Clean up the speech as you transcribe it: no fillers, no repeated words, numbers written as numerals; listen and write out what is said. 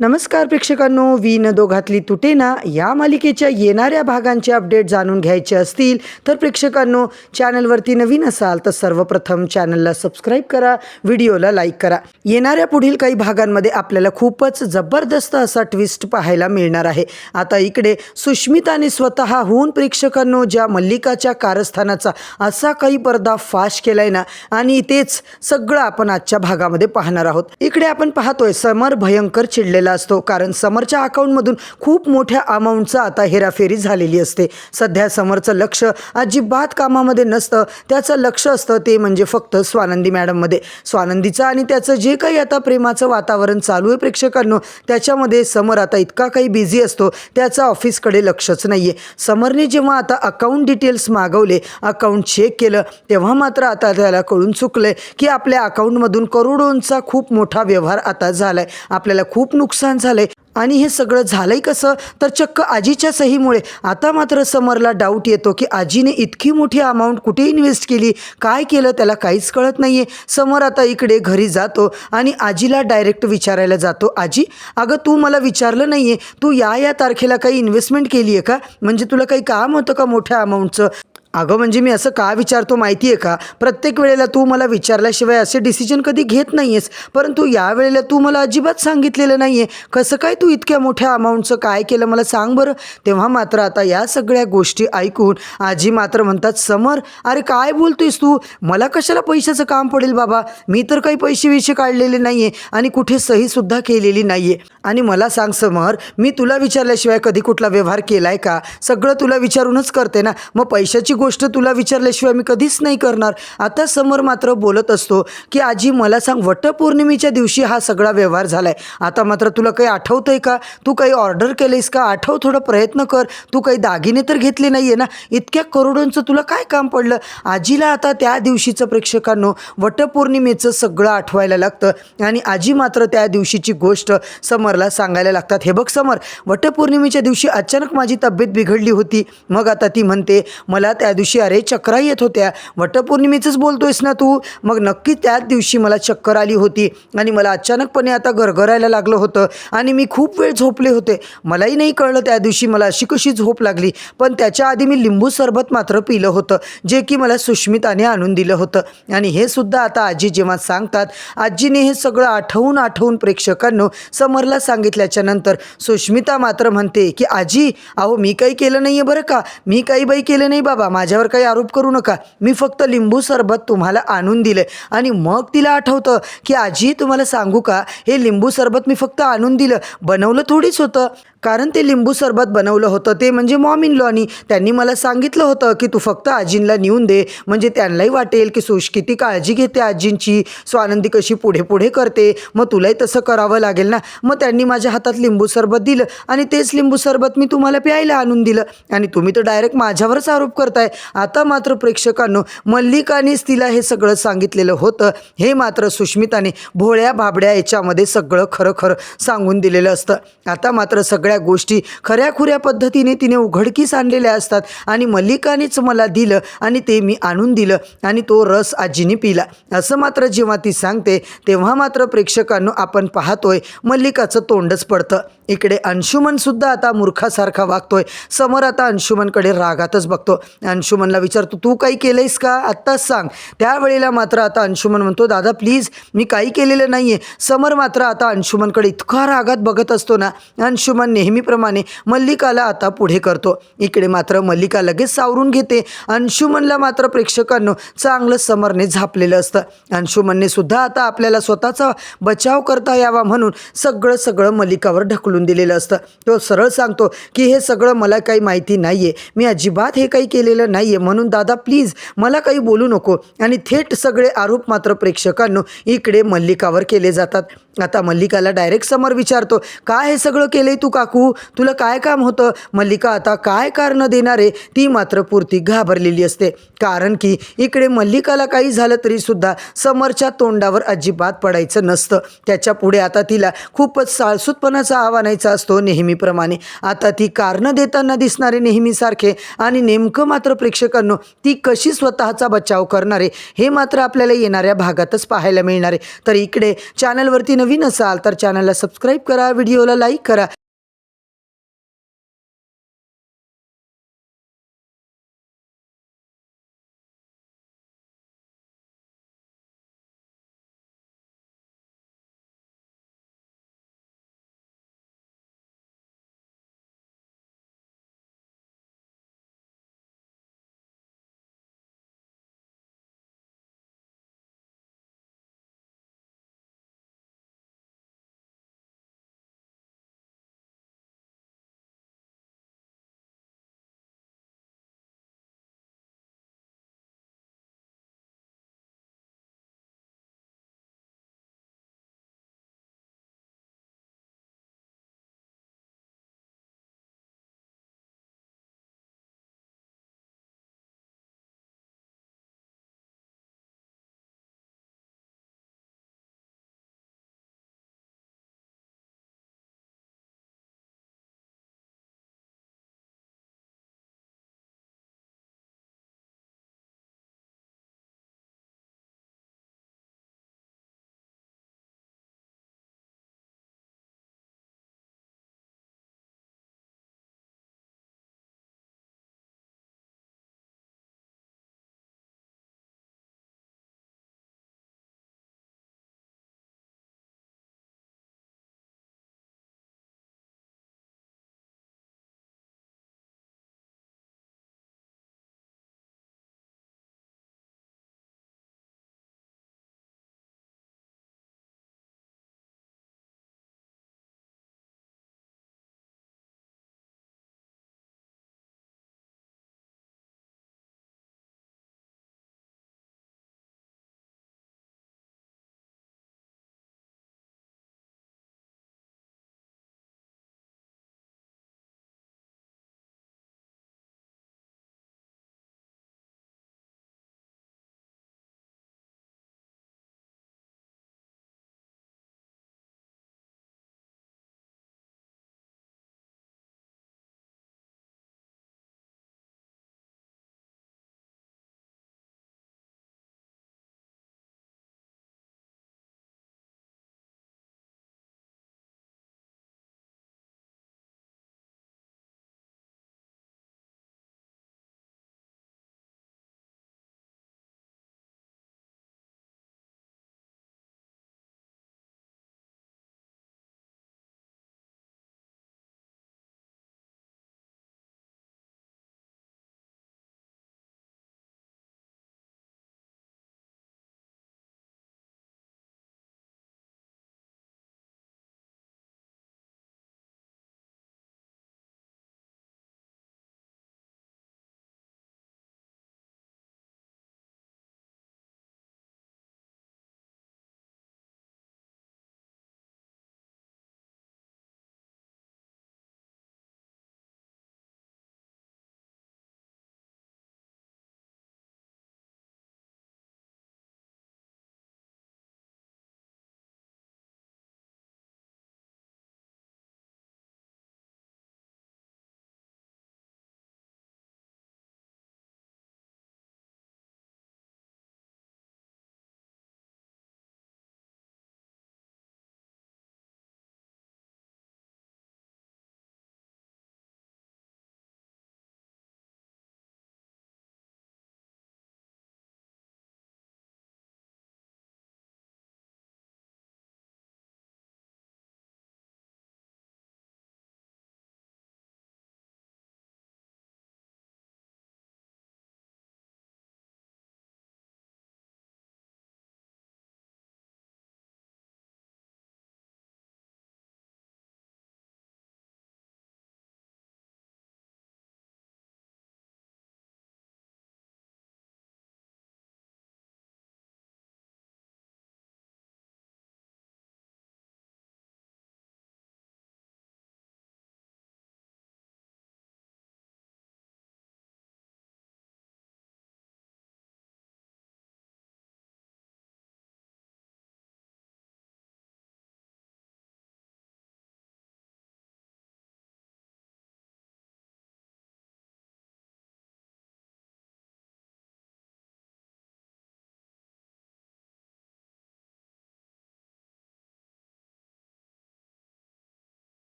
नमस्कार प्रेक्षकांनो, वी न दोघातली तुटेना या मालिकेच्या येणाऱ्या भागांचे अपडेट जाणून घ्यायचे असतील तर प्रेक्षकांनो, चॅनलवरती नवीन असाल तर सर्वप्रथम चॅनलला सबस्क्राईब करा, व्हिडिओला लाईक करा. येणाऱ्या पुढील काही भागांमध्ये आपल्याला खूपच जबरदस्त असा ट्विस्ट पाहायला मिळणार आहे. आता इकडे सुष्मिताने स्वतःहून प्रेक्षकांनो ज्या मल्लिकाच्या कारस्थानाचा असा काही पर्दाफाश केलाय ना, आणि तेच सगळं आपण आजच्या भागामध्ये पाहणार आहोत. इकडे आपण पाहतोय समर भयंकर चिडलेला असतो, कारण समरच्या अकाउंटमधून खूप मोठ्या अमाऊंटचा आता हेराफेरी झालेली असते. सध्या समरचं लक्ष अजिबात कामामध्ये नसतं, त्याचं लक्ष असतं ते म्हणजे फक्त स्वानंदी मॅडममध्ये. स्वानंदीचं आणि त्याचं जे काही आता प्रेमाचं वातावरण चालू आहे प्रेक्षकांनो, त्याच्यामध्ये समर आता इतका काही बिझी असतो, त्याचं ऑफिसकडे लक्षच नाही आहे. समरने जेव्हा आता अकाउंट डिटेल्स मागवले, अकाउंट चेक केलं, तेव्हा मात्र आता त्याला कळून चुकलंय की आपल्या अकाउंटमधून करोडोंचा खूप मोठा व्यवहार आता झालाय, आपल्याला खूप नुकसान झालंय. आणि हे सगळं झालंय कसं, तर चक्क आजीच्या सहीमुळे. आता मात्र समरला डाऊट येतो की आजीने इतकी मोठी अमाऊंट कुठे इन्व्हेस्ट केली, काय केलं, त्याला काहीच कळत नाही आहे. समर आता इकडे घरी जातो आणि आजीला डायरेक्ट विचारायला जातो, आजी अगं तू मला विचारलं नाही आहे, तू या तारखेला काही इन्व्हेस्टमेंट केली आहे का, म्हणजे तुला काही काम होतं का मोठ्या अमाऊंटचं. अगं म्हणजे मी असं का विचारतो माहिती आहे का, प्रत्येक वेळेला तू मला विचारल्याशिवाय असे डिसिजन कधी घेत नाही आहेस, परंतु या वेळेला तू मला अजिबात सांगितलेलं नाही आहे. कसं काय तू इतक्या मोठ्या अमाऊंटचं काय केलं मला सांग बरं. तेव्हा मात्र आता या सगळ्या गोष्टी ऐकून आजी मात्र म्हणतात, समर अरे काय बोलतोयस तू, मला कशाला पैशाचं काम पडेल बाबा, मी तर काही पैसे काढलेले नाही आहे आणि कुठे सहीसुद्धा केलेली नाही आहे. आणि मला सांग समर, मी तुला विचारल्याशिवाय कधी कुठला व्यवहार केला आहे का, सगळं तुला विचारूनच करते ना, मग पैशाची गोष्ट तुला विचारल्याशिवाय मी कधीच नाही करणार. आता समर मात्र बोलत असतो की आजी मला सांग, वटपौर्णिमेच्या दिवशी हा सगळा व्यवहार झालाय, आता मात्र तुला काही आठवतंय का, तू काही ऑर्डर केलेस का, आठव, थोडा प्रयत्न कर, तू काही दागिने तर घेतले नाही आहे ना, इतक्या करोडोंचं तुला काय काम पडलं. आजीला आता त्या दिवशीचं प्रेक्षकांनो वटपौर्णिमेचं सगळं आठवायला लागतं आणि आजी मात्र त्या दिवशीची गोष्ट समरला सांगायला लागतात. हे बघ समर, वटपौर्णिमेच्या दिवशी अचानक माझी तब्येत बिघडली होती, मग आता ती म्हणते मला त्या दिवशी अरे चक्रा येत होत्या. वटपौर्णिमेचंच बोलतोयस ना तू, मग नक्की त्याच दिवशी मला चक्कर आली होती आणि मला अचानकपणे आता गरगरायला लागलं होतं आणि मी खूप वेळ झोपले होते, मलाही नाही कळलं त्या दिवशी मला अशी कशी झोप लागली. पण त्याच्या आधी मी लिंबू सरबत मात्र पिलं होतं, जे की मला सुष्मिताने आणून दिलं होतं. आणि हे सुद्धा आता आजी जेव्हा सांगतात, आजीने हे सगळं आठवून प्रेक्षकांनो समरला सांगितल्याच्या नंतर सुष्मिता मात्र म्हणते की आजी अहो मी काही केलं नाही आहे बरं का, मी काही बाई केलं नाही बाबा, माझ्यावर काही आरोप करू नका, मी फक्त लिंबू सरबत तुम्हाला आणून दिले. आणि मग तिला आठवतं की आजी तुम्हाला सांगू का, हे लिंबू सरबत मी फक्त आणून दिलं, बनवलं थोडीच होतं. कारण ते लिंबू सरबत बनवलं होतं ते म्हणजे मॉम इन लॉनी, त्यांनी मला सांगितलं होतं की तू फक्त आजींना नेऊन दे, म्हणजे त्यांनाही वाटेल की सुश किती काळजी घेते आजींची, स्वानंदी कशी पुढे करते, मग तुलाही तसं करावं लागेल ना. मग त्यांनी माझ्या हातात लिंबू सरबत दिलं आणि तेच लिंबू सरबत मी तुम्हाला प्यायला आणून दिलं आणि तुम्ही तर डायरेक्ट माझ्यावरच आरोप करताय. आता मात्र प्रेक्षकांनो मल्लिकानेच तिला हे सगळं सांगितलेलं होतं, हे मात्र सुष्मिताने भोळ्या बाबड्या याच्यामध्ये सगळं खरं सांगून दिलेलं असतं. आता मात्र सगळ्या गोष्टी खऱ्या पद्धतीने तिने उघडकीस आणलेल्या असतात आणि मल्लिकानेच मला दिलं आणि ते मी आणून दिलं आणि तो रस आजीने पिला, असं मात्र जेव्हा ती सांगते तेव्हा मात्र प्रेक्षकांनो आपण पाहतोय मल्लिकाचं तोंडच पडतं. इकडे अंशुमन सुद्धा आता मूर्खासारखा वागतोय. समर आता अंशुमनकडे रागातच बघतो, अंशुमनला विचारतो तू काही केलंयस का, आत्ताच सांग. त्यावेळेला मात्र आता अंशुमन म्हणतो दादा प्लीज मी काही केलेलं नाही आहे. समर मात्र आता अंशुमनकडे इतका रागात बघत असतो ना, अंशुमन नेहमीप्रमाणे मल्लिकाला आता पुढे करतो. इकडे मात्र मल्लिका लगेच सावरून घेते. अंशुमनला मात्र प्रेक्षकांनो चांगलं समरने झापलेलं असतं. अंशुमनने सुद्धा आता आपल्याला स्वतःचा बचाव करता यावा म्हणून सगळं मल्लिकावर ढकलून दिलेलं असतं. तो सरळ सांगतो की हे सगळं मला काही माहिती नाही आहे, मी अजिबात हे काही केलेलं नाही आहे, म्हणून दादा प्लीज मला काही बोलू नको. आणि थेट सगळे आरोप मात्र प्रेक्षकांनो इकडे मल्लिकावर केले जातात. आता मल्लिकाला डायरेक्ट समर विचारतो काय हे सगळं केलंय तू काकू, तुला काय काम होतं. मल्लिका आता काय कारण देणार आहे, ती मात्र पुरती घाबरलेली असते, कारण की इकडे मल्लिकाला काही झालं तरी सुद्धा समरच्या तोंडावर अजिबात पडायचं नसतं. त्याच्या पुढे आता तिला खूपच साळसूतपणाचा आव्हानायचा असतो नेहमीप्रमाणे. आता ती कारणं देताना दिसणारे नेहमीसारखे आणि नेमकं मात्र प्रेक्षकांनो ती कशी स्वतःचा बचाव करणारे हे मात्र आपल्याला येणाऱ्या भागातच पाहायला मिळणार आहे. तर इकडे चॅनलवरती नवीन असाल तर चॅनलला सबस्क्राईब करा, व्हिडिओला लाईक करा